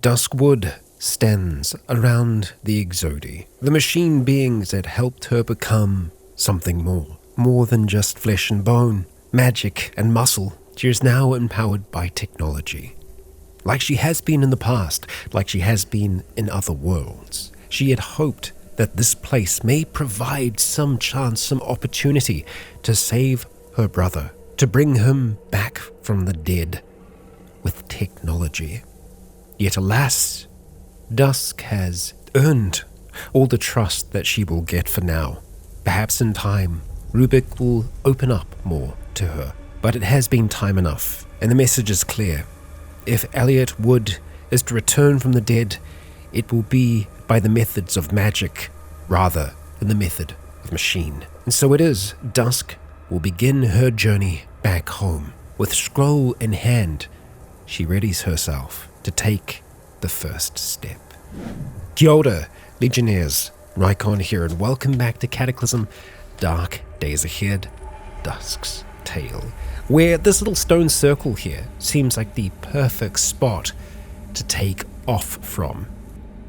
Duskwood stands around the Exodi, the machine beings that helped her become something more than just flesh and bone, magic and muscle. She is now empowered by technology. Like she has been in the past, like she has been in other worlds. She had hoped that this place may provide some chance, some opportunity to save her brother, to bring him back from the dead with technology. Yet alas, Dusk has earned all the trust that she will get for now. Perhaps in time, Rubik will open up more to her. But it has been time enough, and the message is clear. If Elliot Wood is to return from the dead, it will be by the methods of magic rather than the method of machine. And so it is, Dusk will begin her journey back home. With scroll in hand, she readies herself to take the first step. Kia ora, Legionnaires, Rycon here, and welcome back to Cataclysm, Dark Days Ahead, Dusk's Tale, where this little stone circle here seems like the perfect spot to take off from.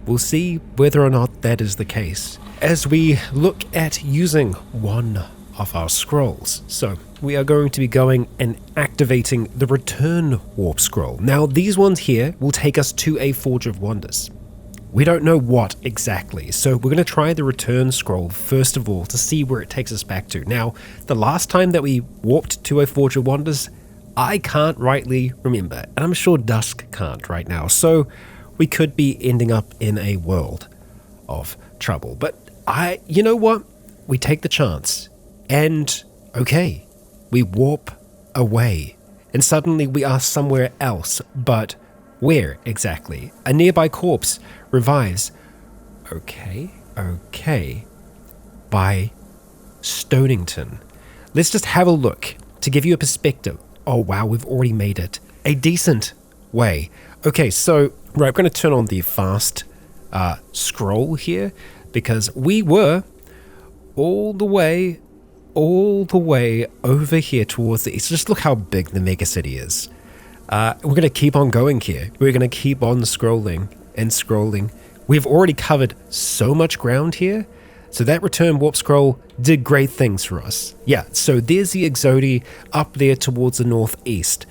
We'll see whether or not that is the case as we look at using one of our scrolls. So we are going to be going and activating the return warp scroll. Now these ones here will take us to a Forge of Wonders. We don't know what exactly, so we're going to try the return scroll first of all to see where it takes us back to. Now, the last time that we warped to a Forge of Wonders, I can't rightly remember, and I'm sure Dusk can't right now, so we could be ending up in a world of trouble. But you know what? We take the chance, and okay, we warp away, and suddenly we are somewhere else, but where exactly? A nearby corpse revives. Okay. By Stonington. Let's just have a look to give you a perspective. Oh wow, we've already made it a decent way. Okay, so right, I'm going to turn on the fast scroll here because we were all the way over here towards the east. Just look how big the mega city is. We're going to keep on going here. We're going to keep on scrolling and scrolling. We've already covered so much ground here. So that return warp scroll did great things for us. Yeah, so there's the Exodi up there towards the northeast.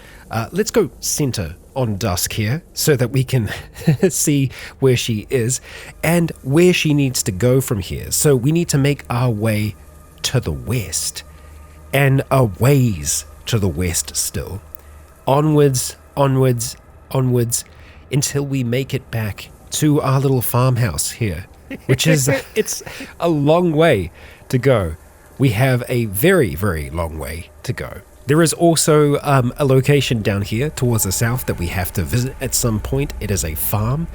Let's go center on Dusk here so that we can see where she is and where she needs to go from here. So we need to make our way to the west and a ways to the west still. Onwards, until we make it back to our little farmhouse here, which is, it's a long way to go. We have a very, very long way to go. There is also a location down here towards the south that we have to visit at some point. It is a farm.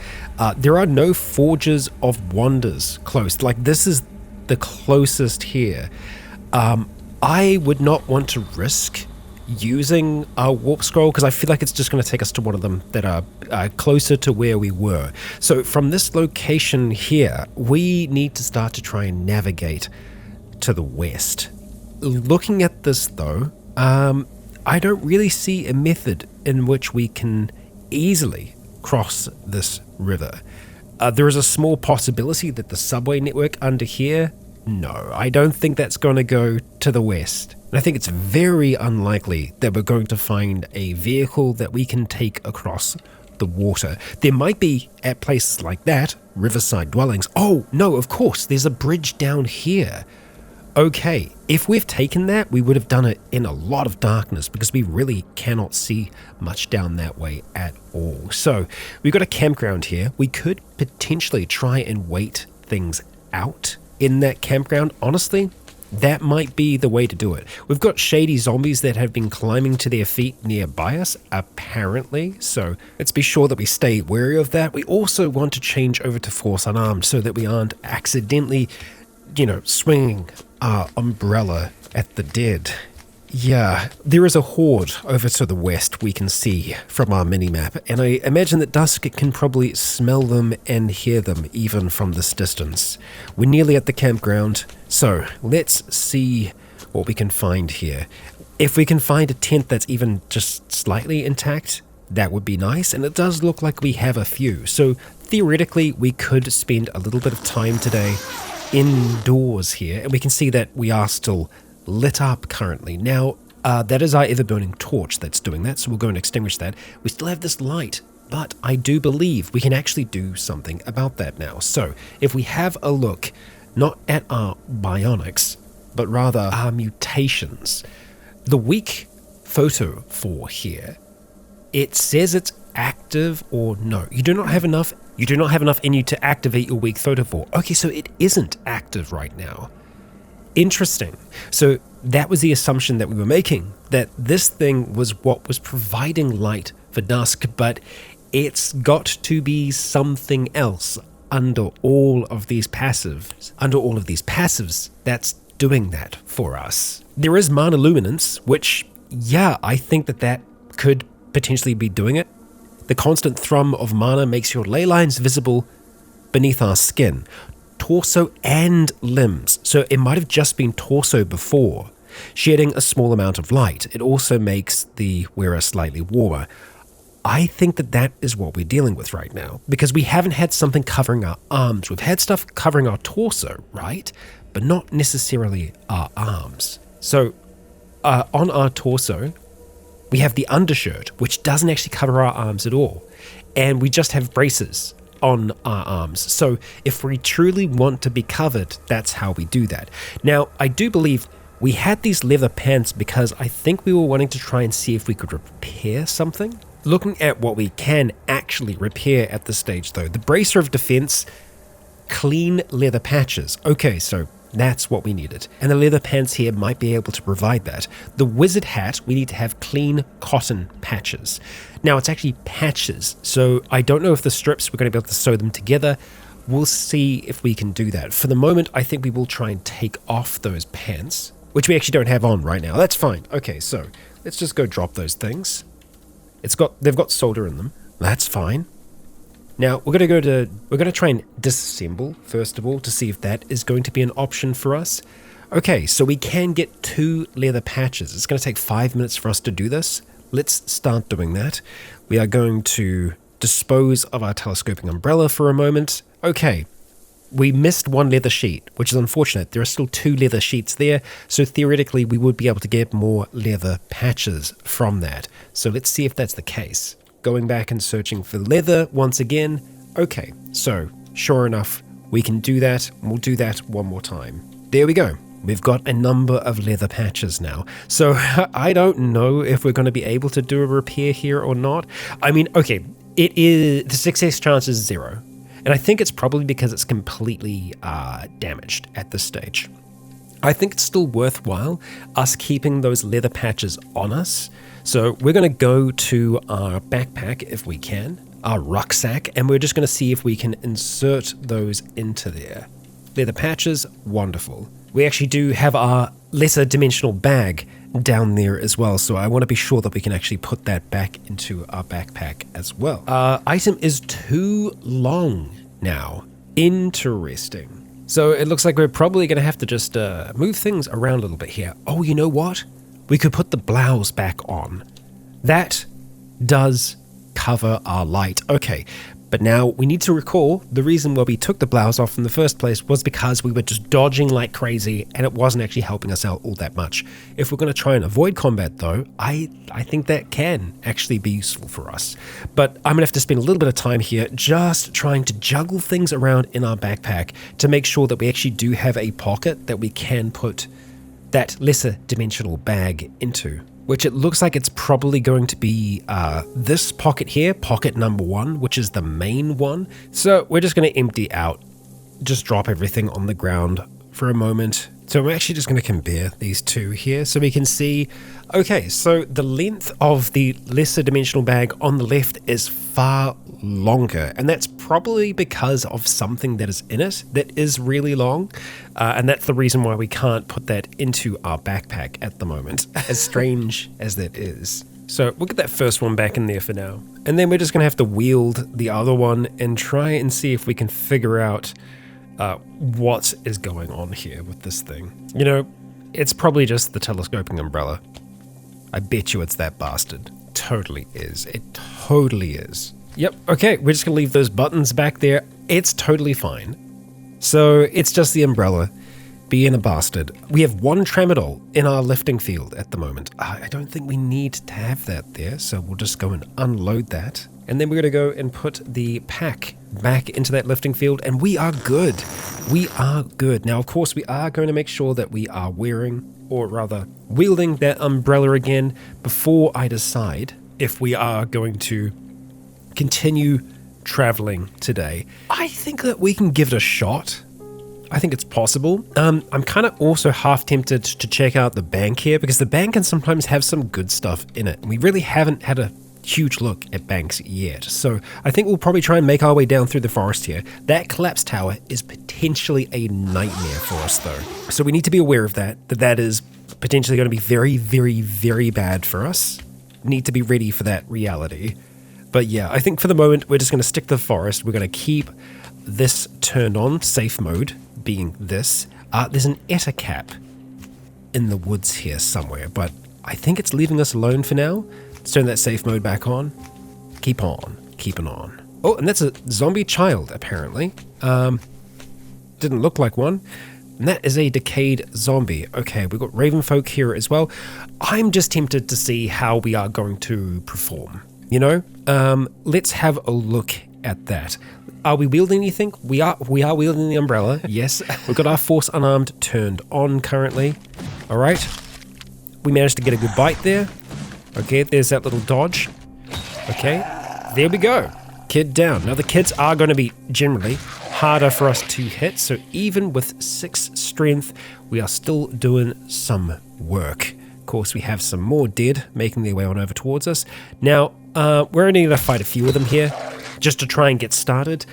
There are no Forges of Wonders close. Like, this is the closest here. I would not want to risk using a warp scroll because I feel like it's just going to take us to one of them that are closer to where we were. So from this location here, we need to start to try and navigate to the west. Looking at this though, I don't really see a method in which we can easily cross this river. There is a small possibility that the subway network under here, no, I don't think that's going to go to the west. And I think it's very unlikely that we're going to find a vehicle that we can take across the water. There might be, at places like that, riverside dwellings. Oh, no, of course, there's a bridge down here. Okay, if we've taken that, we would have done it in a lot of darkness because we really cannot see much down that way at all. So we've got a campground here. We could potentially try and wait things out in that campground. Honestly, that might be the way to do it. We've got shady zombies that have been climbing to their feet nearby us, apparently, so let's be sure that we stay wary of that. We also want to change over to Force Unarmed so that we aren't accidentally, swinging our umbrella at the dead. Yeah, there is a horde over to the west we can see from our minimap, and I imagine that Dusk can probably smell them and hear them even from this distance. We're nearly at the campground, so let's see what we can find here. If we can find a tent that's even just slightly intact, that would be nice, and it does look like we have a few. So theoretically, we could spend a little bit of time today indoors here, and we can see that we are still lit up currently. Now, that is our ever-burning torch that's doing that, so we'll go and extinguish that. We still have this light, but I do believe we can actually do something about that now. So if we have a look, not at our bionics, but rather our mutations, the weak photo for here, it says it's active or no. You do not have enough in you to activate your weak photo 4. Okay, so it isn't active right now. Interesting. So that was the assumption that we were making, that this thing was what was providing light for Dusk, but it's got to be something else under all of these passives. That's doing that for us. There is mana luminance, which, yeah, I think that could potentially be doing it. The constant thrum of mana makes your ley lines visible beneath our skin, torso and limbs. So it might have just been torso before, shedding a small amount of light. It also makes the wearer slightly warmer. I think that is what we're dealing with right now, because we haven't had something covering our arms. We've had stuff covering our torso, right? But not necessarily our arms. So on our torso, we have the undershirt, which doesn't actually cover our arms at all. And we just have braces on our arms. So if we truly want to be covered, that's how we do that. Now, I do believe we had these leather pants because I think we were wanting to try and see if we could repair something. Looking at what we can actually repair at this stage though, the bracer of defense, clean leather patches. Okay, so that's what we needed. And the leather pants here might be able to provide that. The wizard hat, we need to have clean cotton patches. Now it's actually patches, so I don't know if the strips, we're going to be able to sew them together. We'll see if we can do that. For the moment, I think we will try and take off those pants, which we actually don't have on right now. That's fine. Okay, so let's just go drop those things. They've got solder in them. That's fine. Now we're going to try and disassemble first of all to see if that is going to be an option for us. Okay, so we can get 2 leather patches. It's going to take 5 minutes for us to do this. Let's start doing that. We are going to dispose of our telescoping umbrella for a moment. Okay, we missed 1 leather sheet, which is unfortunate. There are still 2 leather sheets there, so theoretically we would be able to get more leather patches from that. So let's see if that's the case. Going back and searching for leather once again. Okay, so sure enough, we can do that. We'll do that one more time. There we go. We've got a number of leather patches now. So I don't know if we're going to be able to do a repair here or not. I mean, okay, the success chance is 0. And I think it's probably because it's completely damaged at this stage. I think it's still worthwhile us keeping those leather patches on us. So we're going to go to our backpack if we can, our rucksack, and we're just going to see if we can insert those into there. Leather patches, wonderful. We actually do have our lesser dimensional bag down there as well, so I want to be sure that we can actually put that back into our backpack as well. Our item is too long now. Interesting. So it looks like we're probably going to have to just move things around a little bit here. Oh, you know what? We could put the blouse back on. That does cover our light. Okay, but now we need to recall the reason why we took the blouse off in the first place was because we were just dodging like crazy and it wasn't actually helping us out all that much. If we're going to try and avoid combat though, I think that can actually be useful for us. But I'm going to have to spend a little bit of time here just trying to juggle things around in our backpack to make sure that we actually do have a pocket that we can put that lesser dimensional bag into, which it looks like it's probably going to be this pocket here, pocket number 1, which is the main one. So we're just going to empty out, just drop everything on the ground for a moment. So I'm actually just going to compare these two here so we can see. Okay, so the length of the lesser dimensional bag on the left is far longer, and that's probably because of something that is in it that is really long, and that's the reason why we can't put that into our backpack at the moment, as strange as that is. So we'll get that first one back in there for now, and then we're just going to have to wield the other one and try and see if we can figure out what is going on here with this thing. You know, it's probably just the telescoping umbrella. I bet you it's that bastard. totally is. It totally is. Yep, okay, we're just gonna leave those buttons back there. It's totally fine. So it's just the umbrella being a bastard. We have one tramadol in our lifting field at the moment. I don't think we need to have that there, so we'll just go and unload that. And then we're gonna go and put the pack back into that lifting field, and we are good. We are good. Now, of course, we are going to make sure that we are wearing, or rather, wielding that umbrella again before I decide if we are going to continue traveling today. I think that we can give it a shot. I think it's possible. I'm kind of also half tempted to check out the bank here, because the bank can sometimes have some good stuff in it. We really haven't had a huge look at banks yet, so I think we'll probably try and make our way down through the forest here. That collapsed tower is potentially a nightmare for us though, so we need to be aware of that is potentially going to be very, very, very bad for us. Need to be ready for that reality. But yeah, I think for the moment we're just going to stick to the forest. We're going to keep this turned on, safe mode being this. There's an ettercap in the woods here somewhere, but I think it's leaving us alone for now. Let's turn that safe mode back on. Keep on, keeping on. Oh, and that's a zombie child, apparently. Didn't look like one. And that is a decayed zombie. Okay, we've got raven folk here as well. I'm just tempted to see how we are going to perform, you know? Let's have a look at that. Are we wielding anything? We are wielding the umbrella, yes. We've got our force unarmed turned on currently. All right. We managed to get a good bite there. Okay, there's that little dodge. Okay, there we go. Kid down. Now the kids are going to be generally harder for us to hit, so even with 6 strength, we are still doing some work. Of course, we have some more dead making their way on over towards us. Now, we're only going to fight a few of them here, just to try and get started.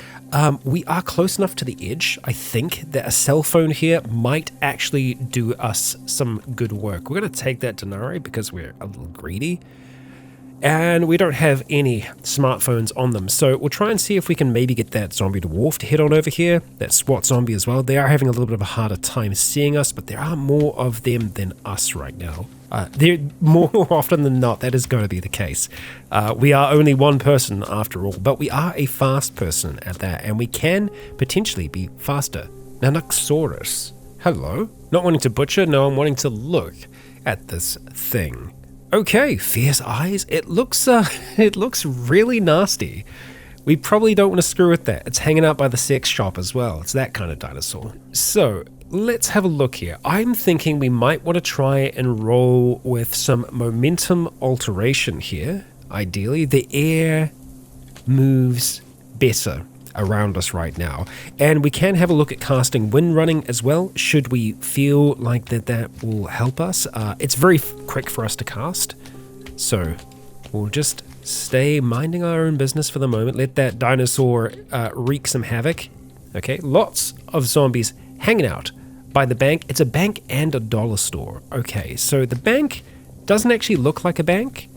We are close enough to the edge, I think, that a cell phone here might actually do us some good work. We're going to take that denarii because we're a little greedy. And we don't have any smartphones on them, so we'll try and see if we can maybe get that zombie dwarf to head on over here, that SWAT zombie as well. They are having a little bit of a harder time seeing us, but there are more of them than us right now. They're more often than not, that is going to be the case. We are only one person after all, but we are a fast person at that, and we can potentially be faster. Now, Nuxsaurus, hello. Not wanting to butcher, no, I'm wanting to look at this thing. Okay, fierce eyes. It looks really nasty. We probably don't want to screw with that. It's hanging out by the sex shop as well. It's that kind of dinosaur. So let's have a look here. I'm thinking we might want to try and roll with some momentum alteration here. Ideally, the air moves better around us right now, and we can have a look at casting wind running as well should we feel like that will help us. It's very quick for us to cast, so we'll just stay minding our own business for the moment. Let that dinosaur wreak some havoc. Okay, lots of zombies hanging out by the bank. It's a bank and a dollar store. Okay, so the bank doesn't actually look like a bank.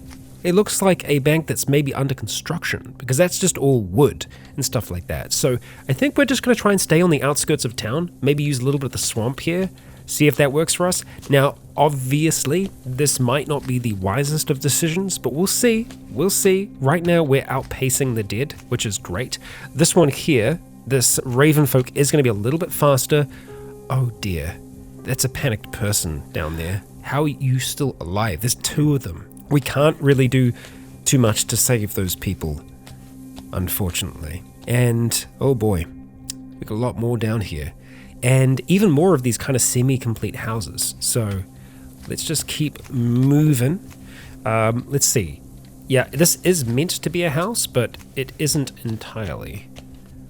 It looks like a bank that's maybe under construction, because that's just all wood and stuff like that. So I think we're just going to try and stay on the outskirts of town, maybe use a little bit of the swamp here, see if that works for us. Now, obviously, this might not be the wisest of decisions, but we'll see. We'll see. Right now, we're outpacing the dead, which is great. This one here, this raven folk, is going to be a little bit faster. Oh dear, that's a panicked person down there. How are you still alive? There's 2 of them. We can't really do too much to save those people, unfortunately. And, oh boy, we've got a lot more down here. And even more of these kind of semi-complete houses. So let's just keep moving. Let's see. Yeah, this is meant to be a house, but it isn't entirely.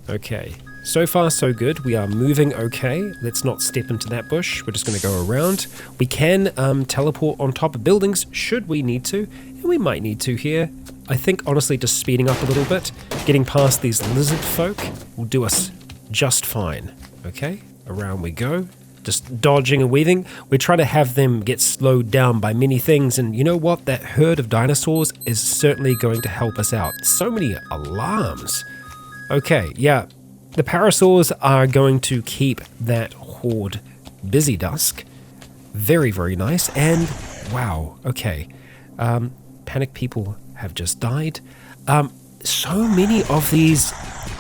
Okay. So far, so good. We are moving okay. Let's not step into that bush. We're just going to go around. We can teleport on top of buildings should we need to, and we might need to here. I think, honestly, just speeding up a little bit, getting past these lizard folk will do us just fine. Okay, around we go. Just dodging and weaving. We try to have them get slowed down by many things, and you know what? That herd of dinosaurs is certainly going to help us out. So many alarms. Okay, yeah. The parasaurs are going to keep that horde busy, Dusk. Very, very nice. And wow, okay. Panic people have just died. So many of these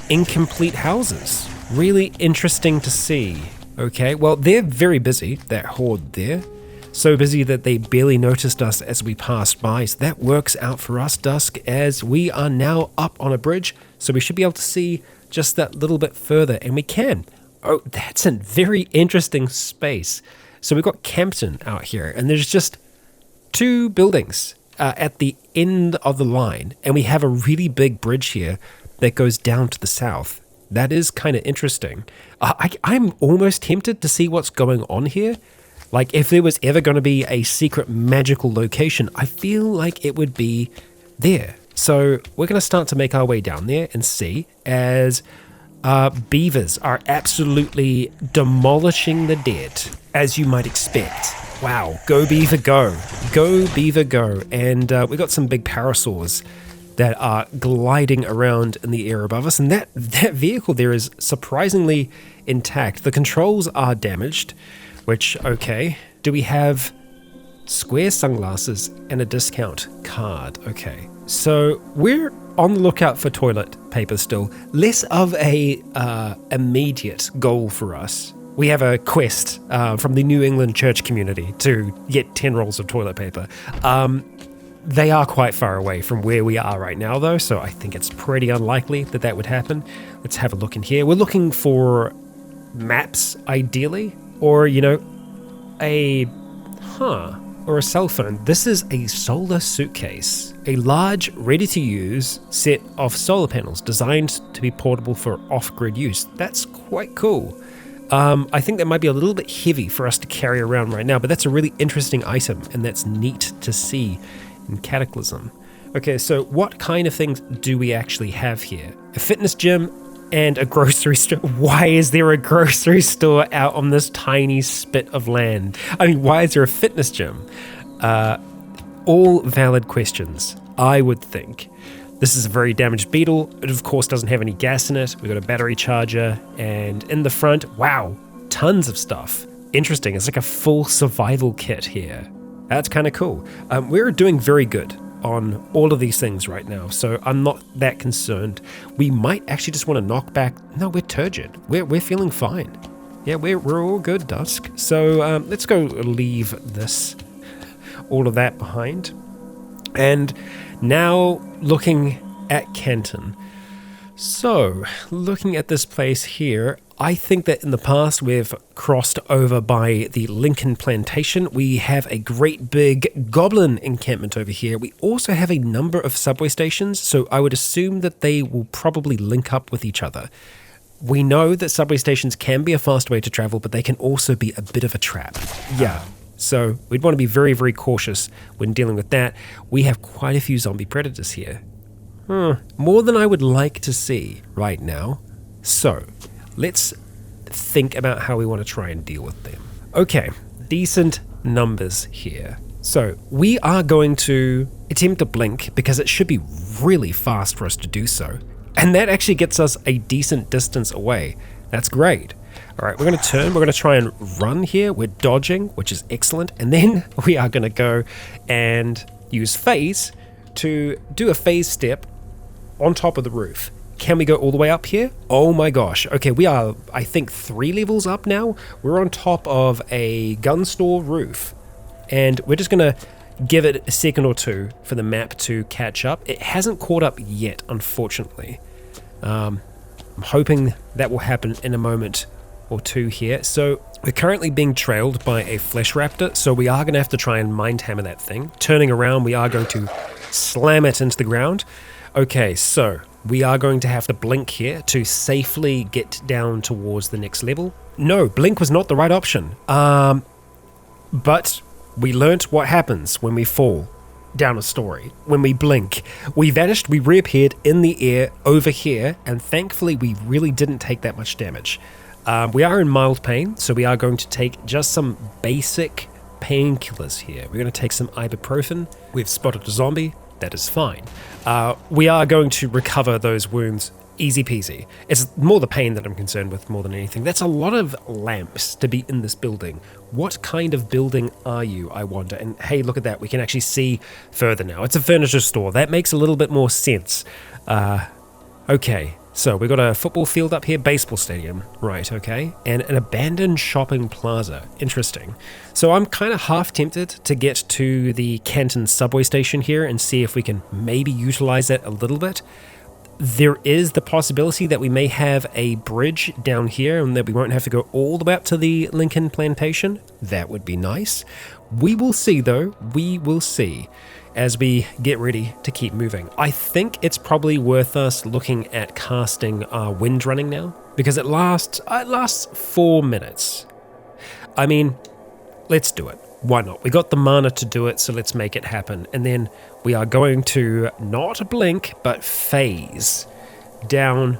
incomplete houses. Really interesting to see. Okay, well, they're very busy, that horde there. So busy that they barely noticed us as we passed by. So that works out for us, Dusk, as we are now up on a bridge. So we should be able to see just that little bit further, and we can. Oh, that's a very interesting space. So we've got Campton out here, and there's just 2 buildings at the end of the line, and we have a really big bridge here that goes down to the south. That is kind of interesting. I'm almost tempted to see what's going on here. Like, if there was ever going to be a secret magical location, I feel like it would be there. So we're going to start to make our way down there and see as beavers are absolutely demolishing the dead, as you might expect. Wow, go beaver go. Go beaver go. And we got some big parasaurs that are gliding around in the air above us. And that vehicle there is surprisingly intact. The controls are damaged, which, okay. Do we have square sunglasses and a discount card? Okay. So we're on the lookout for toilet paper still. Less of a immediate goal for us. We have a quest from the New England church community to get 10 rolls of toilet paper. They are quite far away from where we are right now, though, so I think it's pretty unlikely that that would happen. Let's have a look in here. We're looking for maps, ideally, or, you know, or a cell phone. This is a solar suitcase, a large, ready-to-use set of solar panels designed to be portable for off-grid use. That's quite cool. I think that might be a little bit heavy for us to carry around right now, but that's a really interesting item, and that's neat to see in Cataclysm. Okay, so what kind of things do we actually have here? A fitness gym and a grocery store. Why is there a grocery store out on this tiny spit of land? I mean, why is there a fitness gym? All valid questions, I would think. This is a very damaged Beetle. It, of course, doesn't have any gas in it. We've got a battery charger, and in the front, wow, tons of stuff. Interesting, it's like a full survival kit here. That's kind of cool. We're doing very good on all of these things right now, so I'm not that concerned. We might actually just want to knock back. No, we're turgid. We're feeling fine. Yeah, we're all good, Dusk. So let's go leave all of that behind. And now looking at Canton. So looking at this place here, I think that in the past we've crossed over by the Lincoln Plantation. We have a great big goblin encampment over here. We also have a number of subway stations, so I would assume that they will probably link up with each other. We know that subway stations can be a fast way to travel, but they can also be a bit of a trap. Yeah. So we'd want to be very, very cautious when dealing with that. We have quite a few zombie predators here. More than I would like to see right now. So let's think about how we want to try and deal with them. Okay, decent numbers here. So we are going to attempt to blink because it should be really fast for us to do so. And that actually gets us a decent distance away. That's great. All right, we're going to turn. We're going to try and run here. We're dodging, which is excellent. And then we are going to go and use phase to do a phase step on top of the roof. Can we go all the way up here? Oh my gosh. Okay, we are, I think, 3 levels up now. We're on top of a gun store roof. And we're just going to give it a second or two for the map to catch up. It hasn't caught up yet, unfortunately. I'm hoping that will happen in a moment or two here. So we're currently being trailed by a flesh raptor, so we are going to have to try and mind hammer that thing. Turning around, we are going to slam it into the ground. Okay, so we are going to have to blink here to safely get down towards the next level. No, blink was not the right option. But we learnt what happens when we fall down a story. When we blink, we vanished, we reappeared in the air over here, and thankfully we really didn't take that much damage. We are in mild pain, so we are going to take just some basic painkillers here. We're going to take some ibuprofen. We've spotted a zombie. That is fine. We are going to recover those wounds easy peasy. It's more the pain that I'm concerned with more than anything. That's a lot of lamps to be in this building. What kind of building are you, I wonder? And hey, look at that. We can actually see further now. It's a furniture store. That makes a little bit more sense. Okay, so we got a football field up here, baseball stadium. Right, okay. And an abandoned shopping plaza. Interesting. So I'm kind of half tempted to get to the Canton subway station here and see if we can maybe utilize that a little bit. There is the possibility that we may have a bridge down here and that we won't have to go all the way up to the Lincoln plantation. That would be nice. We will see though, we will see as we get ready to keep moving. I think it's probably worth us looking at casting our wind running now because it lasts 4 minutes. I mean, let's do it. Why not? We got the mana to do it, so let's make it happen. And then we are going to not blink, but phase down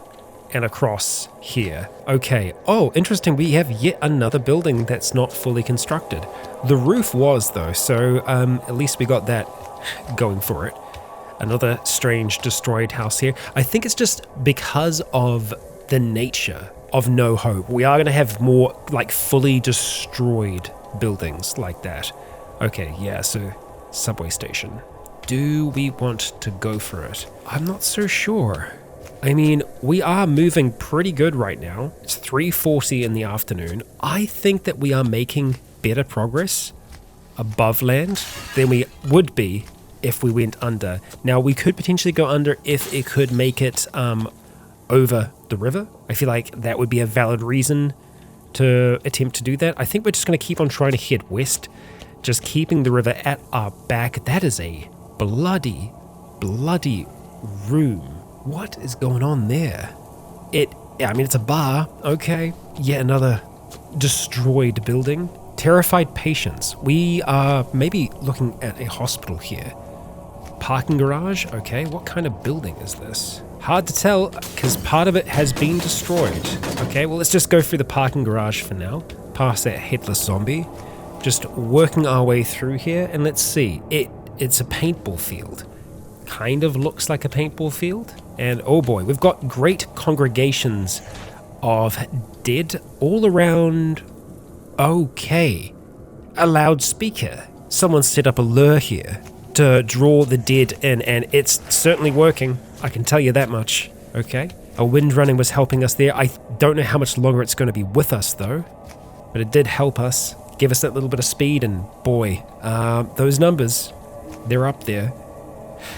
and across here. Okay. Oh, interesting. We have yet another building that's not fully constructed. The roof was, though, so at least we got that going for it. Another strange destroyed house here. I think it's just because of the nature of No Hope. We are going to have more, like, fully destroyed buildings like that. Okay, yeah, so subway station. Do we want to go for it? I'm not so sure. I mean, we are moving pretty good right now. It's 3:40 in the afternoon. I think that we are making better progress above land than we would be if we went under. Now, we could potentially go under if it could make it over the river. I feel like that would be a valid reason to attempt to do that. I think we're just going to keep on trying to head west, just keeping the river at our back. That is a bloody room. What is going on there? I mean, it's a bar. Okay. Yet another destroyed building. Terrified patients. We are maybe looking at a hospital here. Parking garage. Okay. What kind of building is this? Hard to tell because part of it has been destroyed. Okay, well, let's just go through the parking garage for now. Past that headless zombie. Just working our way through here, and let's see. It's a paintball field. Kind of looks like a paintball field. And oh boy, we've got great congregations of dead all around. Okay. A loudspeaker. Someone set up a lure here to draw the dead in, and it's certainly working. I can tell you that much. Okay. A wind running was helping us there. I don't know how much longer it's going to be with us though, but it did help us, give us that little bit of speed, and boy, those numbers, they're up there.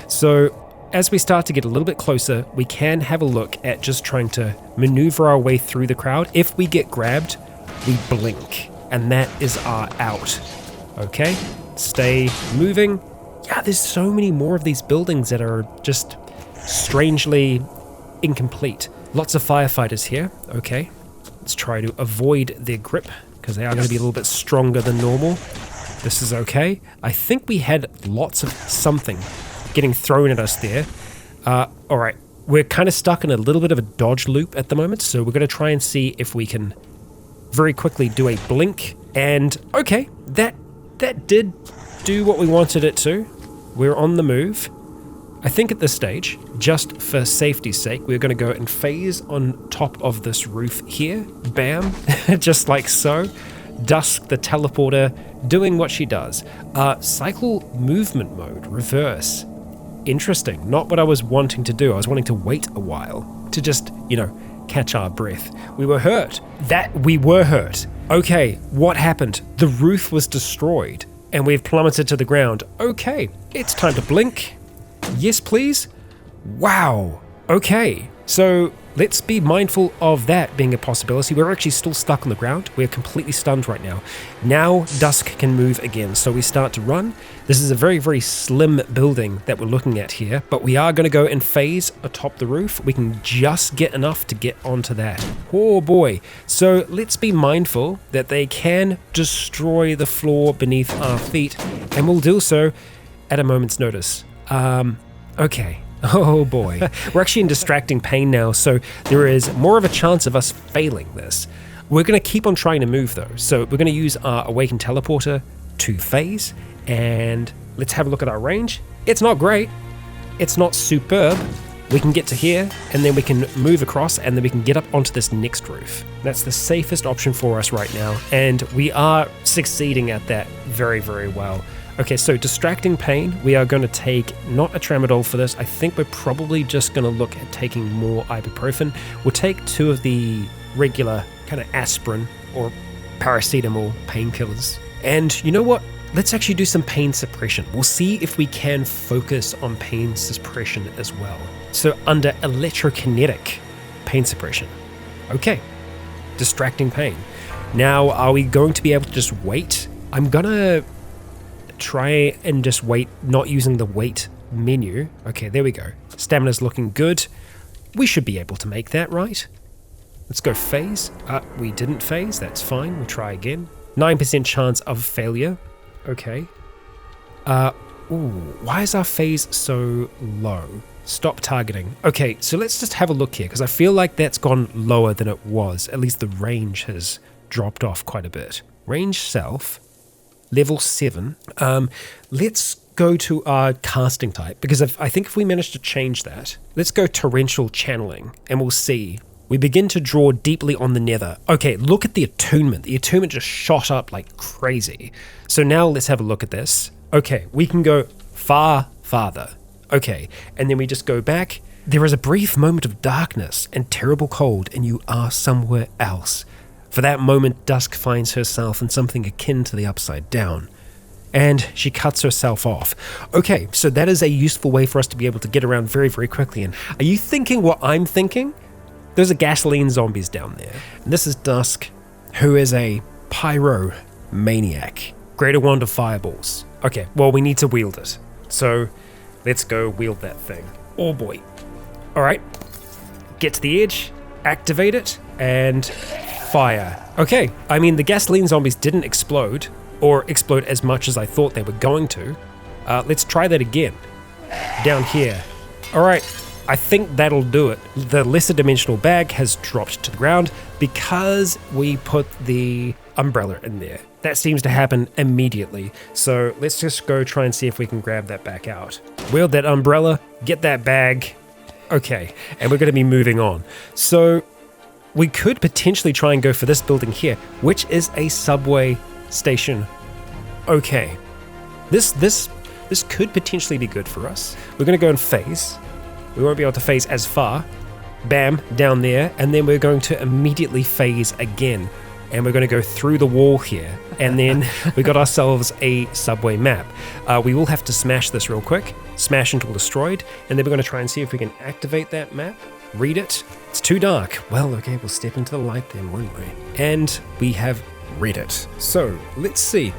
So as we start to get a little bit closer, we can have a look at just trying to maneuver our way through the crowd. If we get grabbed, we blink, and that is our out. Okay, stay moving. Yeah, there's so many more of these buildings that are just strangely incomplete. Lots of firefighters here. Okay, let's try to avoid their grip because they are going to be a little bit stronger than normal. This is okay. I think we had lots of something getting thrown at us there. All right, we're kind of stuck in a little bit of a dodge loop at the moment, so we're going to try and see if we can very quickly do a blink. And okay, that did do what we wanted it to. We're on the move. I think at this stage, just for safety's sake, we're going to go and phase on top of this roof here. Bam, just like so. Dusk, the teleporter, doing what she does. Cycle movement mode, reverse. Interesting. Not what I was wanting to do. I was wanting to wait a while to just, catch our breath. We were hurt. We were hurt. Okay, what happened? The roof was destroyed and we've plummeted to the ground. Okay, it's time to blink. Yes, please. Wow. Okay, so let's be mindful of that being a possibility. We're actually still stuck on the ground. We're completely stunned right now. Now Dusk can move again, so we start to run. This is a very, very slim building that we're looking at here, but we are going to go and phase atop the roof. We can just get enough to get onto that. Oh boy. So let's be mindful that they can destroy the floor beneath our feet, and we'll do so at a moment's notice. Okay. Oh boy. We're actually in distracting pain now, so there is more of a chance of us failing this. We're going to keep on trying to move though, so we're going to use our Awakened Teleporter to phase, and let's have a look at our range. It's not great. It's not superb, we can get to here, and then we can move across, and then we can get up onto this next roof. That's the safest option for us right now, and we are succeeding at that very, very well. Okay, so distracting pain, we are going to take not a tramadol for this. I think we're probably just going to look at taking more ibuprofen. We'll take 2 of the regular kind of aspirin or paracetamol painkillers. And you know what? Let's actually do some pain suppression. We'll see if we can focus on pain suppression as well. So under electrokinetic pain suppression. Okay, distracting pain. Now, are we going to be able to just wait? I'm gonna try and just wait, not using the wait menu. Okay, there we go. Stamina's looking good. We should be able to make that, right? Let's go phase. We didn't phase, that's fine. We'll try again. 9% chance of failure. Okay. Why is our phase so low? Stop targeting. Okay, so let's just have a look here, because I feel like that's gone lower than it was. At least the range has dropped off quite a bit. Range self, level 7. Let's go to our casting type, because I think if we manage to change that, let's go torrential channeling, and we'll see. We begin to draw deeply on the nether. Okay, look at the attunement. The attunement just shot up like crazy. So now let's have a look at this. Okay, we can go farther. Okay, and then we just go back. There is a brief moment of darkness and terrible cold, and you are somewhere else. For that moment, Dusk finds herself in something akin to the upside down, and she cuts herself off. Okay, so that is a useful way for us to be able to get around very, very quickly. And are you thinking what I'm thinking? Those are gasoline zombies down there. And this is Dusk, who is a pyro maniac. Greater wand of fireballs. Okay, well, we need to wield it. So let's go wield that thing. Oh boy. All right, get to the edge, activate it, and fire. Okay, I mean, the gasoline zombies didn't explode, or explode as much as I thought they were going to. Let's try that again. Down here. All right. I think that'll do it. The lesser dimensional bag has dropped to the ground because we put the umbrella in there. That seems to happen immediately. So let's just go try and see if we can grab that back out. Wield that umbrella, get that bag. Okay, and we're going to be moving on. So we could potentially try and go for this building here, which is a subway station. Okay, this could potentially be good for us. We're going to go in phase. We won't be able to phase as far. Bam, down there. And then we're going to immediately phase again. And we're going to go through the wall here. And then we got ourselves a subway map. We will have to smash this real quick. Smash until destroyed. And then we're going to try and see if we can activate that map. Read it. It's too dark. Well, okay, we'll step into the light then, won't we? And we have read it. So, let's see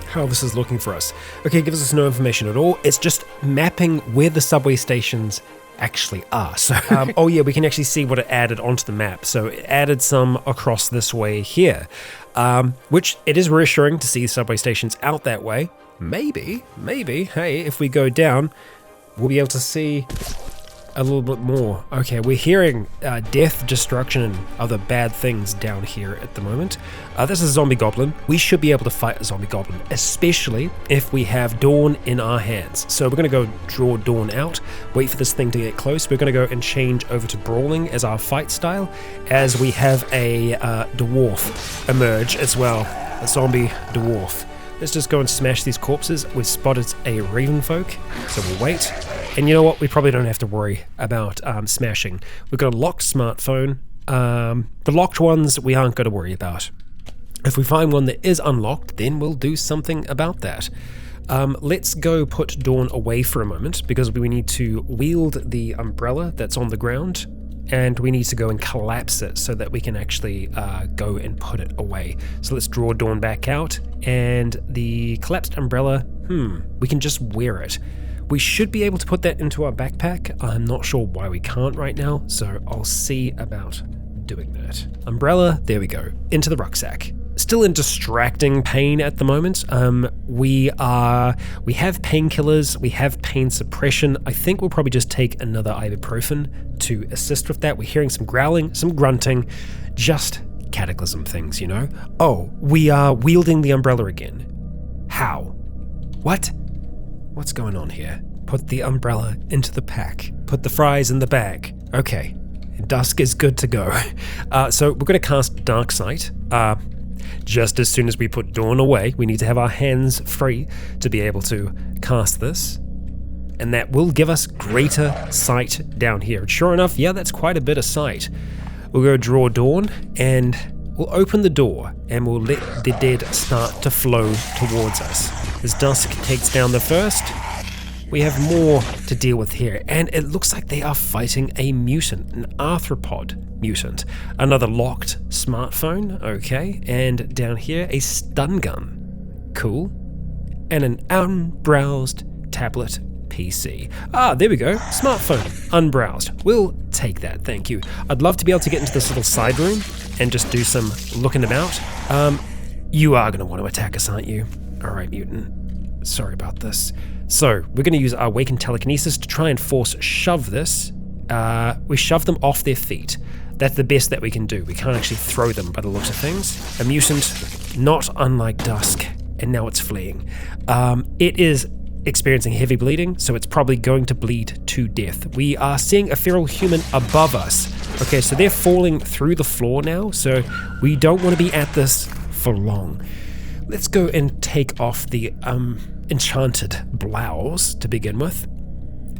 how this is looking for us. Okay, gives us no information at all. It's just mapping where the subway stations actually are. So, oh yeah, we can actually see what it added onto the map. So it added some across this way here, which it is reassuring to see subway stations out that way. Maybe, hey, if we go down, we'll be able to see a little bit more. Okay, we're hearing death, destruction, and other bad things down here at the moment. This is a zombie goblin. We should be able to fight a zombie goblin, especially if we have Dawn in our hands. So we're going to go draw Dawn out, wait for this thing to get close. We're going to go and change over to Brawling as our fight style, as we have a dwarf emerge as well, a zombie dwarf. Let's just go and smash these corpses. We've spotted a Ravenfolk, so we'll wait. And you know what? We probably don't have to worry about smashing. We've got a locked smartphone. The locked ones we aren't going to worry about. If we find one that is unlocked, then we'll do something about that. Let's go put Dawn away for a moment, because we need to wield the umbrella that's on the ground, and we need to go and collapse it so that we can actually go and put it away. So let's draw Dawn back out, and the collapsed umbrella, we can just wear it. We should be able to put that into our backpack. I'm not sure why we can't right now, so I'll see about doing that. Umbrella, there we go, into the rucksack. Still in distracting pain at the moment. We have painkillers, we have pain suppression. I think we'll probably just take another ibuprofen to assist with that. We're hearing some growling, some grunting, just cataclysm things, you know? Oh, we are wielding the umbrella again. How? What? What's going on here? Put the umbrella into the pack. Put the fries in the bag. Okay, Dusk is good to go. So we're going to cast Dark Sight. Just as soon as we put Dawn away, we need to have our hands free to be able to cast this. And that will give us greater sight down here. And sure enough, yeah, that's quite a bit of sight. We'll go draw Dawn, and we'll open the door, and we'll let the dead start to flow towards us. As Dusk takes down the first, we have more to deal with here, and it looks like they are fighting a mutant, an arthropod mutant. Another locked smartphone, okay, and down here, a stun gun. Cool. And an unbrowsed tablet PC. There we go. Smartphone, unbrowsed. We'll take that, thank you. I'd love to be able to get into this little side room and just do some looking about. You are going to want to attack us, aren't you? Alright, mutant. Sorry about this. So, we're going to use our Awakened Telekinesis to try and force shove this. We shove them off their feet. That's the best that we can do. We can't actually throw them by the looks of things. A mutant, not unlike Dusk, and now it's fleeing. It is experiencing heavy bleeding, so it's probably going to bleed to death. We are seeing a feral human above us. Okay, so they're falling through the floor now, so we don't want to be at this for long. Let's go and take off the enchanted blouse to begin with.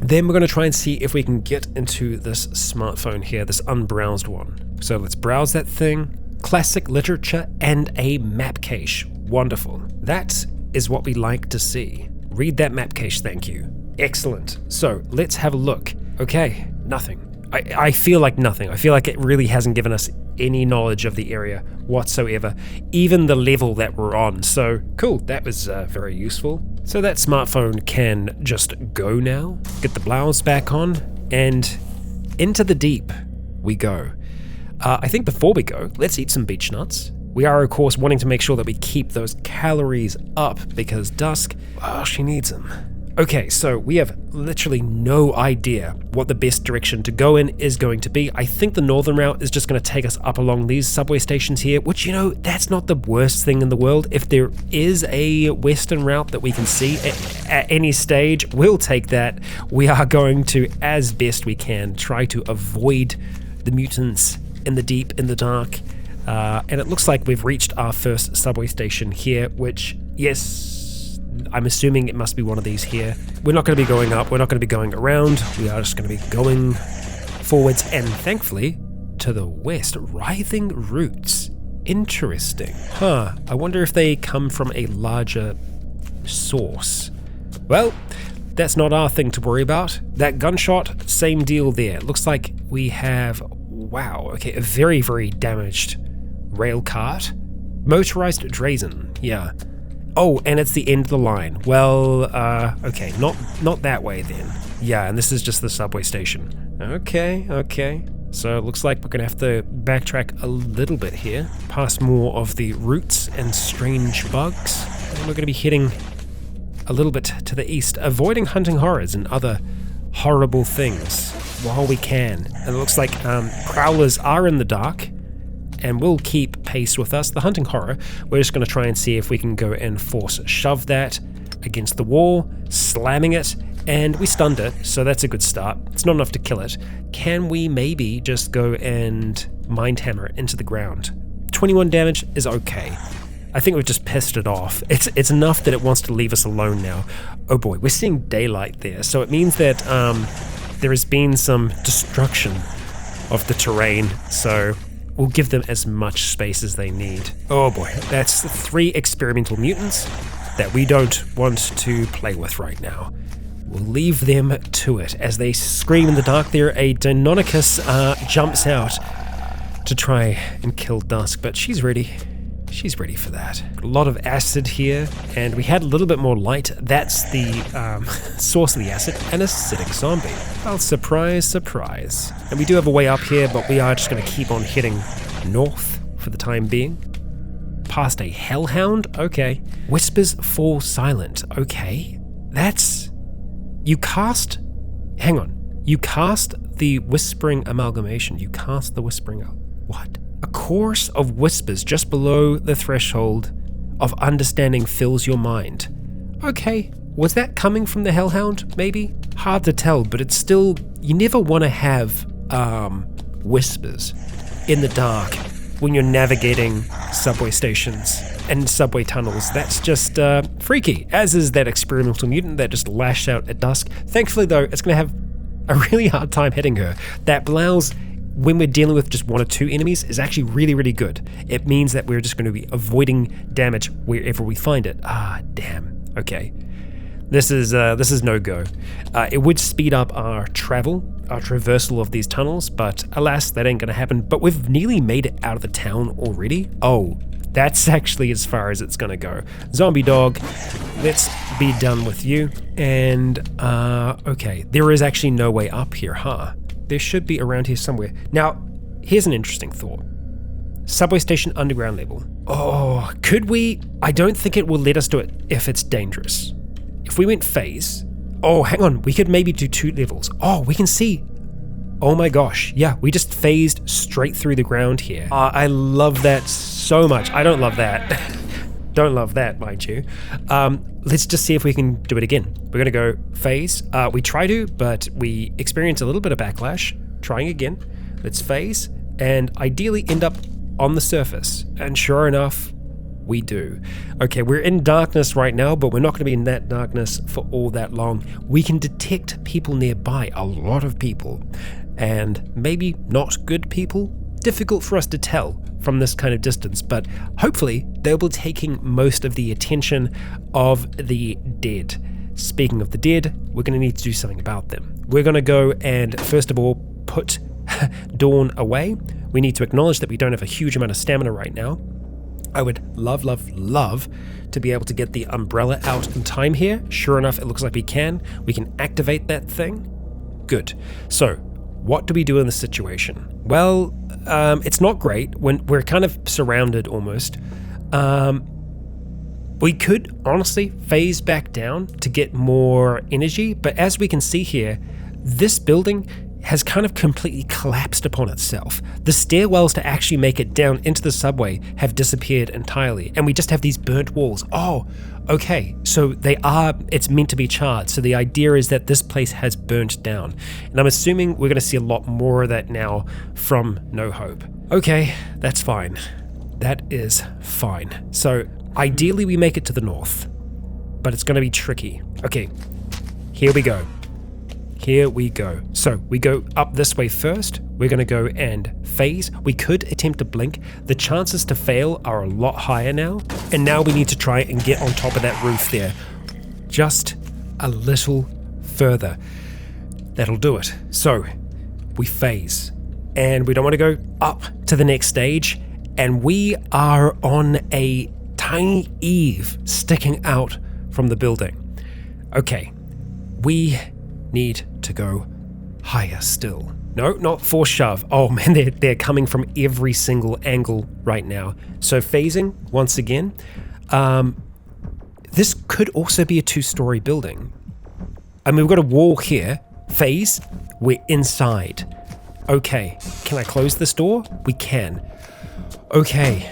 Then we're going to try and see if we can get into this smartphone here, this unbrowsed one. So let's browse that thing. Classic literature and a map cache. Wonderful. That is what we like to see. Read that map cache, thank you. Excellent. So let's have a look. Okay, nothing. I feel like nothing. I feel like it really hasn't given us any knowledge of the area whatsoever, even the level that we're on. So cool, that was very useful. So that smartphone can just go now, get the blouse back on, and into the deep we go. I think before we go, let's eat some beech nuts. We are, of course, wanting to make sure that we keep those calories up because Dusk, well, she needs them. Okay, so we have literally no idea what the best direction to go in is going to be. I think the northern route is just going to take us up along these subway stations here, which, you know, that's not the worst thing in the world. If there is a western route that we can see at any stage, we'll take that. We are going to, as best we can, try to avoid the mutants in the deep, in the dark. And it looks like we've reached our first subway station here, which, yes, I'm assuming it must be one of these here. We're not going to be going up, we're not going to be going around, we are just going to be going forwards and thankfully to the west. Writhing roots. Interesting. I wonder if they come from a larger source. Well, that's not our thing to worry about. That gunshot, same deal there. Looks like we have, wow, okay, a very, very damaged rail cart. Motorized Drazen, yeah. Oh, and it's the end of the line. Well, okay, not that way then. Yeah, and this is just the subway station. Okay. So it looks like we're gonna have to backtrack a little bit here, past more of the roots and strange bugs. And we're gonna be heading a little bit to the east, avoiding hunting horrors and other horrible things while we can. And it looks like prowlers are in the dark and will keep pace with us. The hunting horror, we're just going to try and see if we can go and force shove that against the wall, slamming it, and we stunned it, so that's a good start. It's not enough to kill it. Can we maybe just go and mind hammer it into the ground? 21 damage is okay. I think we've just pissed it off. It's enough that it wants to leave us alone now. Oh boy, we're seeing daylight there, so it means that there has been some destruction of the terrain, so we'll give them as much space as they need. Oh boy, that's 3 experimental mutants that we don't want to play with right now. We'll leave them to it. As they scream in the dark there, a Deinonychus jumps out to try and kill Dusk, but she's ready. She's ready for that. A lot of acid here, and we had a little bit more light. That's the source of the acid, an acidic zombie. Well, surprise, surprise. And we do have a way up here, but we are just going to keep on heading north for the time being. Past a hellhound? Okay. Whispers fall silent. Okay. That's... You cast... Hang on. You cast the whispering amalgamation. You cast the whispering... What? A chorus of whispers just below the threshold of understanding fills your mind. Okay, Was that coming from the Hellhound, maybe? Hard to tell, but it's still, you never want to have, hard to tell, but it's still, you never want to have whispers in the dark when you're navigating subway stations and subway tunnels. That's just freaky, as is that experimental mutant that just lashed out at Dusk. Thankfully though, it's going to have a really hard time hitting her. That blouse, when we're dealing with just 1 or 2 enemies, is actually really, really good. It means that we're just going to be avoiding damage wherever we find it. Ah, damn. Okay. This is no go. It would speed up our travel, our traversal of these tunnels, but alas, that ain't gonna happen. But we've nearly made it out of the town already. Oh, that's actually as far as it's gonna go. Zombie dog, let's be done with you. And, okay, there is actually no way up here, huh? There should be around here somewhere. Now, here's an interesting thought. Subway station underground level. Oh, could we? I don't think it will let us do it if it's dangerous. If we went phase, oh, hang on, we could maybe do 2 levels. Oh, we can see. Oh my gosh, yeah, we just phased straight through the ground here. I love that so much. I don't love that. Don't love that, mind you. Let's just see if we can do it again. We're gonna go phase. We try to, but we experience a little bit of backlash. Trying again. Let's phase, and ideally end up on the surface. And sure enough, we do. Okay, we're in darkness right now, but we're not going to be in that darkness for all that long. We can detect people nearby, a lot of people, and maybe not good people. Difficult for us to tell from this kind of distance, but hopefully they'll be taking most of the attention of the dead. Speaking of the dead, we're going to need to do something about them. We're going to go and first of all put Dawn away. We need to acknowledge that we don't have a huge amount of stamina right now. I would love to be able to get the umbrella out in time here. Sure enough, it looks like we can. We can activate that thing. Good. So, what do we do in this situation? Well, it's not great when we're kind of surrounded almost. We could honestly phase back down to get more energy, but as we can see here, this building has kind of completely collapsed upon itself. The stairwells to actually make it down into the subway have disappeared entirely, and we just have these burnt walls. Oh, okay, so it's meant to be charred, so the idea is that this place has burnt down, and I'm assuming we're gonna see a lot more of that now from No Hope. Okay, that's fine. That is fine. So, ideally we make it to the north, but it's gonna be tricky. Okay, here we go. Here we go. So we go up this way first. We're going to go and phase. We could attempt to blink. The chances to fail are a lot higher now. And now we need to try and get on top of that roof there. Just a little further. That'll do it. So we phase. And we don't want to go up to the next stage. And we are on a tiny eave sticking out from the building. Okay. We need to go higher still. No, not force shove. Oh man, they're coming from every single angle right now. So phasing once again. This could also be a 2-story building. I mean, we've got a wall here. Phase, we're inside. Okay, can I close this door? We can. Okay.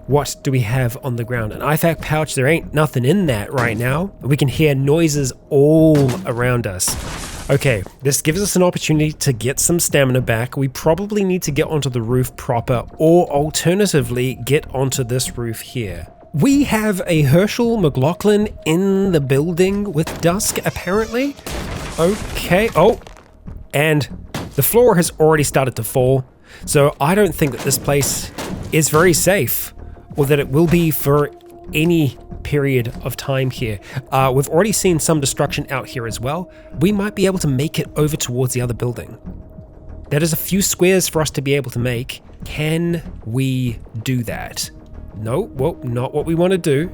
What do we have on the ground? An IFAK pouch, there ain't nothing in that right now. We can hear noises all around us. Okay, this gives us an opportunity to get some stamina back. We probably need to get onto the roof proper, or alternatively, get onto this roof here. We have a Herschel McLaughlin in the building with Dusk, apparently. Okay, oh, and the floor has already started to fall, so I don't think that this place is very safe, or that it will be for any period of time here. We've already seen some destruction out here as well. We might be able to make it over towards the other building. That is a few squares for us to be able to make. Can we do that? No, well, not what we want to do.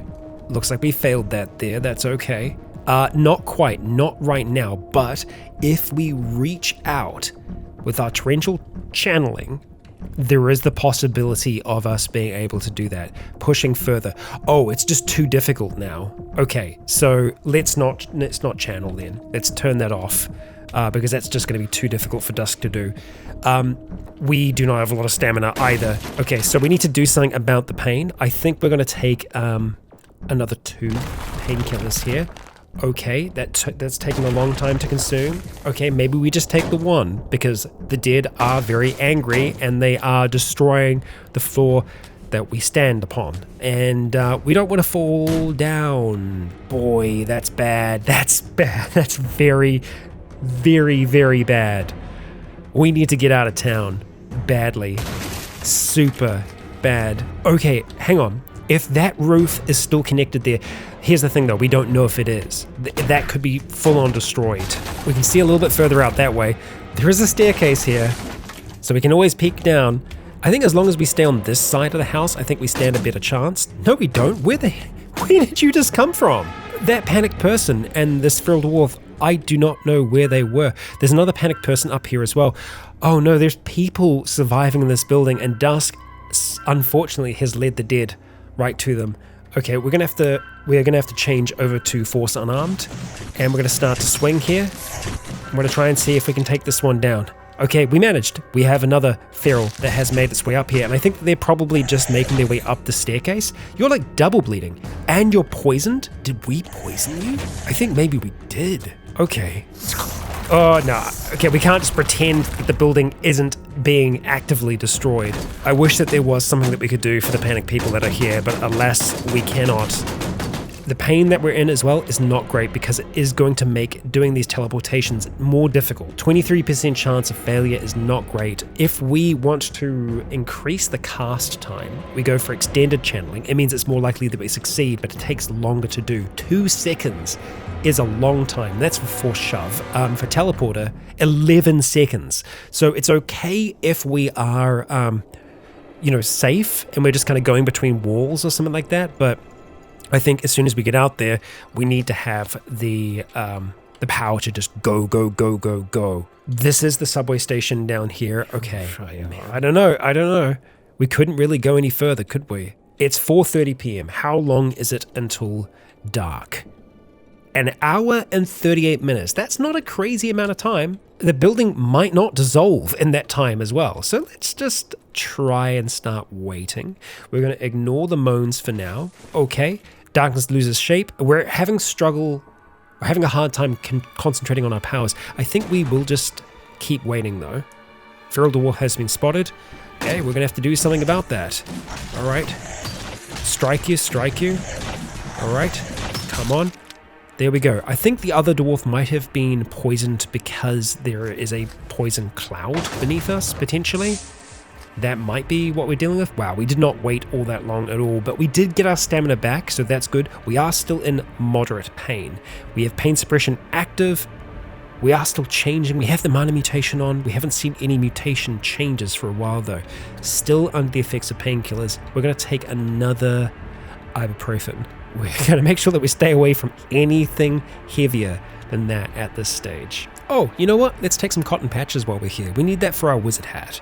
Looks like we failed that there, that's okay. Not quite, not right now, but if we reach out with our torrential channeling, there is the possibility of us being able to do that, pushing further. Oh, it's just too difficult now. Okay, so let's not channel then. Let's turn that off, because that's just going to be too difficult for Dusk to do. We do not have a lot of stamina either. Okay, so we need to do something about the pain. I think we're going to take another 2 painkillers here. Okay, that's taking a long time to consume. Okay, maybe we just take the one, because the dead are very angry and they are destroying the floor that we stand upon. And we don't want to fall down. Boy, that's bad. That's bad. That's very, very, very bad. We need to get out of town. Badly. Super bad. Okay, hang on. If that roof is still connected there, here's the thing though, we don't know if it is. That could be full on destroyed. We can see a little bit further out that way. There is a staircase here, so we can always peek down. I think as long as we stay on this side of the house, I think we stand a better chance. No, we don't. Where did you just come from? That panicked person and this feral dwarf, I do not know where they were. There's another panicked person up here as well. Oh no, there's people surviving in this building, and Dusk, unfortunately, has led the dead right to them. Okay, we're gonna have to change over to force unarmed, and we're gonna start to swing here. I'm gonna try and see if we can take this one down. Okay, we managed. We have another feral that has made its way up here, and I think they're probably just making their way up the staircase. You're like double bleeding, and you're poisoned. Did we poison you? I think maybe we did. Okay. Oh, no. Okay, we can't just pretend that the building isn't being actively destroyed. I wish that there was something that we could do for the panicked people that are here, but alas, we cannot. The pain that we're in as well is not great, because it is going to make doing these teleportations more difficult. 23% chance of failure is not great. If we want to increase the cast time, we go for extended channeling. It means it's more likely that we succeed, but it takes longer to do. 2 seconds is a long time. That's for force shove. For teleporter, 11 seconds. So it's okay if we are, safe and we're just kind of going between walls or something like that, but I think as soon as we get out there, we need to have the power to just go, go, go, go, go. This is the subway station down here. Okay. I don't know. We couldn't really go any further, could we? It's 4:30 p.m. How long is it until dark? An hour and 38 minutes. That's not a crazy amount of time. The building might not dissolve in that time as well. So let's just try and start waiting. We're going to ignore the moans for now. Okay. Darkness loses shape. We're having a hard time concentrating on our powers. I think we will just keep waiting though. Feral dwarf has been spotted. Okay, we're going to have to do something about that. All right. Strike you. All right. Come on. There we go. I think the other dwarf might have been poisoned because there is a poison cloud beneath us, potentially. That might be what we're dealing with. Wow, we did not wait all that long at all, but we did get our stamina back, so that's good. We are still in moderate pain. We have pain suppression active. We are still changing. We have the mana mutation on. We haven't seen any mutation changes for a while, though. Still under the effects of painkillers. We're going to take another ibuprofen. We're going to make sure that we stay away from anything heavier than that at this stage. Oh, you know what? Let's take some cotton patches while we're here. We need that for our wizard hat.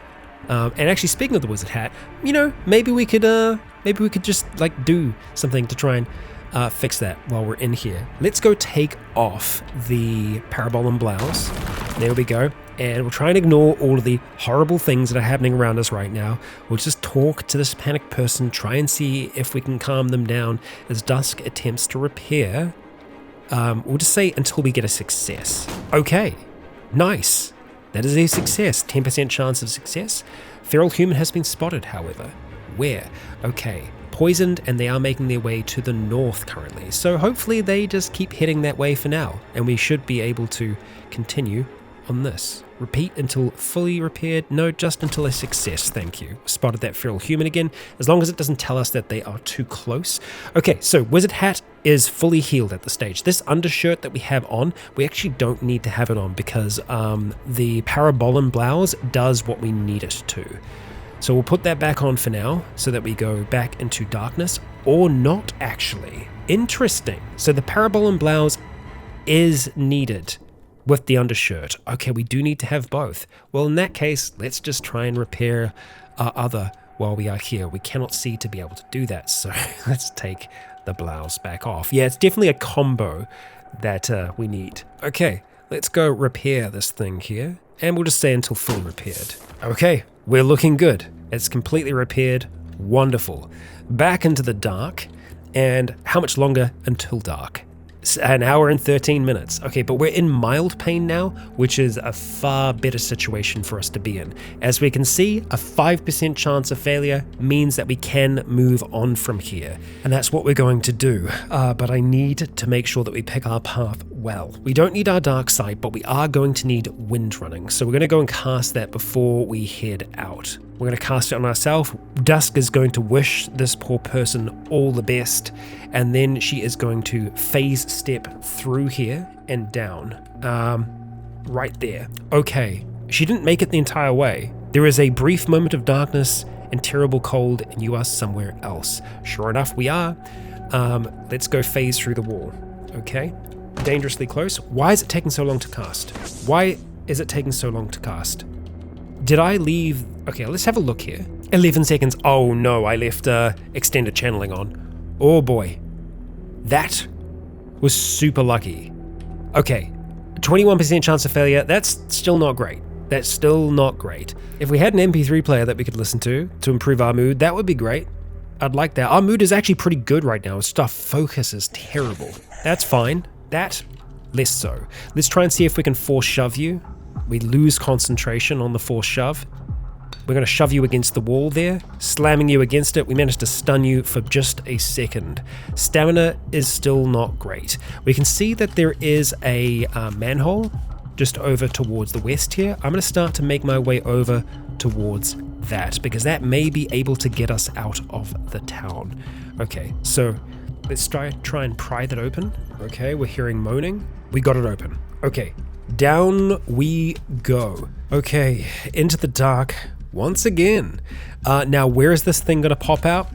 And actually, speaking of the wizard hat, maybe we could just like do something to try and fix that while we're in here. Let's go take off the parabolum blouse. There we go. And we'll try and ignore all of the horrible things that are happening around us right now. We'll just talk to this panicked person, try and see if we can calm them down as Dusk attempts to repair. We'll just say until we get a success. Okay, nice. That is a success. 10% chance of success. Feral human has been spotted, however. Where? Okay. Poisoned, and they are making their way to the north currently. So hopefully they just keep heading that way for now, and we should be able to continue on this. Repeat until fully repaired. No, just until a success, thank you. Spotted that feral human again, as long as it doesn't tell us that they are too close. Okay, so wizard hat is fully healed at the stage. This undershirt that we have on, we actually don't need to have it on because the parabolum blouse does what we need it to. So we'll put that back on for now so that we go back into darkness, or not actually. Interesting. So the parabolum blouse is needed with the undershirt. Okay, we do need to have both. Well, in that case, let's just try and repair our other while we are here. We cannot see to be able to do that, so let's take the blouse back off. Yeah, it's definitely a combo that we need. Okay, let's go repair this thing here, and we'll just say until fully repaired. Okay, we're looking good. It's completely repaired. Wonderful. Back into the dark, And how much longer until dark? An hour and 13 minutes. Okay, but we're in mild pain now, which is a far better situation for us to be in. As we can see, a 5% chance of failure means that we can move on from here. And that's what we're going to do. But I need to make sure that we pick our path well. We don't need our dark side, but we are going to need wind running. So we're going to go and cast that before we head out. We're going to cast it on ourselves. Dusk is going to wish this poor person all the best, and then she is going to phase step through here and down. Right there. Okay, she didn't make it the entire way. There is a brief moment of darkness and terrible cold, and you are somewhere else. Sure enough, we are. Let's go phase through the wall. Okay, dangerously close. Why is it taking so long to cast? Why is it taking so long to cast? Did I leave? Okay, let's have a look here. 11 seconds. Oh no, I left extended channeling on. Oh boy. That was super lucky. Okay, 21% chance of failure. That's still not great. That's still not great. If we had an MP3 player that we could listen to improve our mood, that would be great. I'd like that. Our mood is actually pretty good right now. It's just our focus is terrible. That's fine. That, less so. Let's try and see if we can force shove you. We lose concentration on the force shove. We're going to shove you against the wall there, slamming you against it. We managed to stun you for just a second. Stamina is still not great. We can see that there is a manhole just over towards the west here. I'm going to start to make my way over towards that because that may be able to get us out of the town. Okay, so let's try and pry that open. Okay, we're hearing moaning. We got it open. Okay. Down we go. Okay, into the dark once again. Now, where is this thing going to pop out?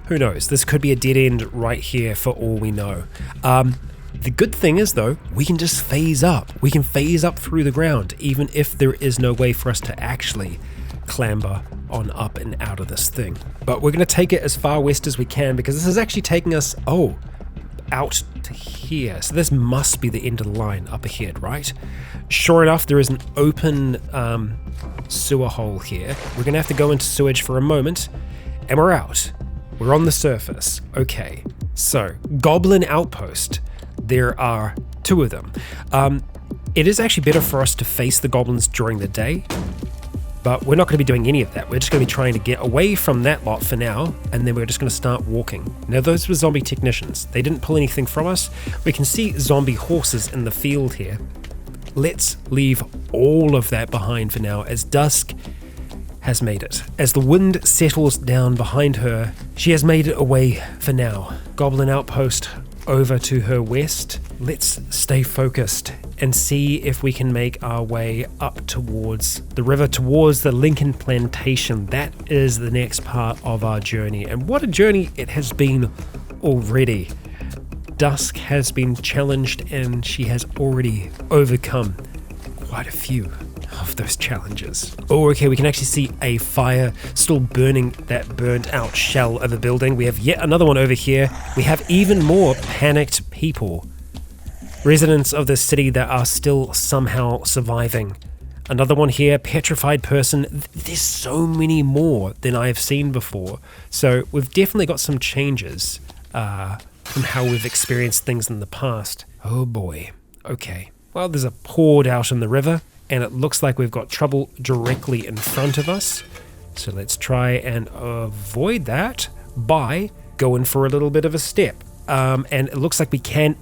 Who knows? This could be a dead end right here for all we know. The good thing is, though, we can just phase up. We can phase up through the ground, even if there is no way for us to actually clamber on up and out of this thing. But we're going to take it as far west as we can because this is actually taking us, out to here. So this must be the end of the line up ahead, right? Sure enough, there is an open sewer hole here. We're gonna have to go into sewage for a moment, and we're out. We're on the surface. Okay, so Goblin Outpost. There are 2 of them. It is actually better for us to face the goblins during the day, but we're not going to be doing any of that. We're just going to be trying to get away from that lot for now, and then we're just going to start walking. Now, those were zombie technicians. They didn't pull anything from us. We can see zombie horses in the field here. Let's leave all of that behind for now, as Dusk has made it. As the wind settles down behind her, she has made it away for now. Goblin Outpost over to her west. Let's stay focused and see if we can make our way up towards the river, towards the Lincoln Plantation. That is the next part of our journey, and what a journey it has been already. Dusk has been challenged and she has already overcome quite a few of those challenges. Oh, okay, we can actually see a fire still burning that burnt out shell of a building. We have yet another one over here. We have even more panicked people. Residents of this city that are still somehow surviving. Another one here, petrified person. There's so many more than I've seen before. So we've definitely got some changes from how we've experienced things in the past. Oh boy. Okay. Well, there's a horde out in the river, and it looks like we've got trouble directly in front of us. So let's try and avoid that by going for a little bit of a step. And it looks like we can...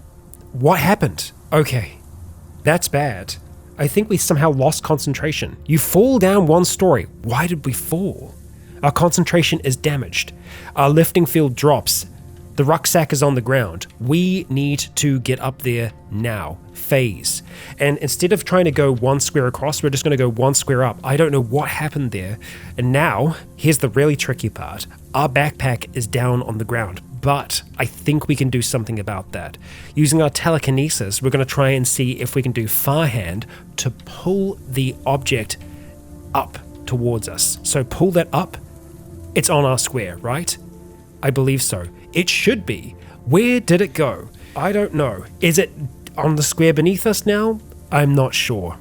What happened? Okay, that's bad. I think we somehow lost concentration. You fall down 1 story. Why did we fall? Our concentration is damaged. Our lifting field drops. The rucksack is on the ground. We need to get up there now. Phase. And instead of trying to go 1 square across, we're just going to go 1 square up. I don't know what happened there. And now, here's the really tricky part. Our backpack is down on the ground, but I think we can do something about that. Using our telekinesis, we're going to try and see if we can do Farhand to pull the object up towards us. So pull that up. It's on our square, right? I believe so. It should be. Where did it go? I don't know. Is it on the square beneath us now? I'm not sure.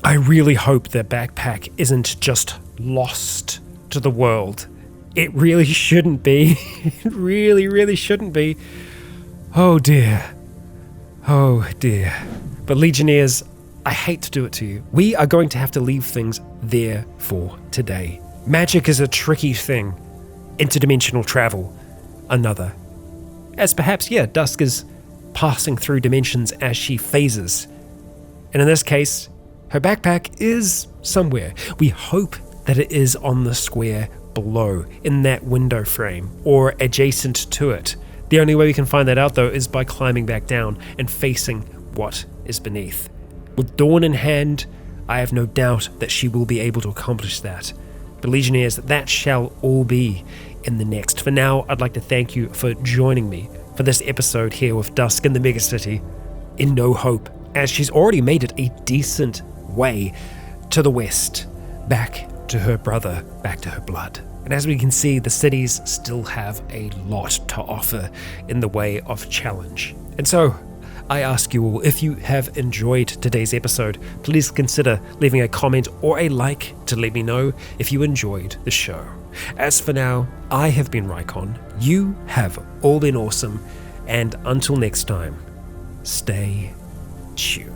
I really hope the backpack isn't just lost to the world It really shouldn't be. It really, really shouldn't be. Oh dear. Oh dear. But Legionnaires, I hate to do it to you. We are going to have to leave things there for today. Magic is a tricky thing. Interdimensional travel, another. As perhaps, Dusk is passing through dimensions as she phases. And in this case, her backpack is somewhere. We hope that it is on the square below, in that window frame, or adjacent to it. The only way we can find that out, though, is by climbing back down and facing what is beneath. With Dawn in hand, I have no doubt that she will be able to accomplish that. But Legionnaires, that shall all be in the next. For now, I'd like to thank you for joining me for this episode here with Dusk in the Megacity in No Hope, as she's already made it a decent way to the west, back to her brother, back to her blood. And as we can see, the cities still have a lot to offer in the way of challenge. And so, I ask you all, if you have enjoyed today's episode, please consider leaving a comment or a like to let me know if you enjoyed the show. As for now, I have been Rycon, you have all been awesome, and until next time, stay tuned.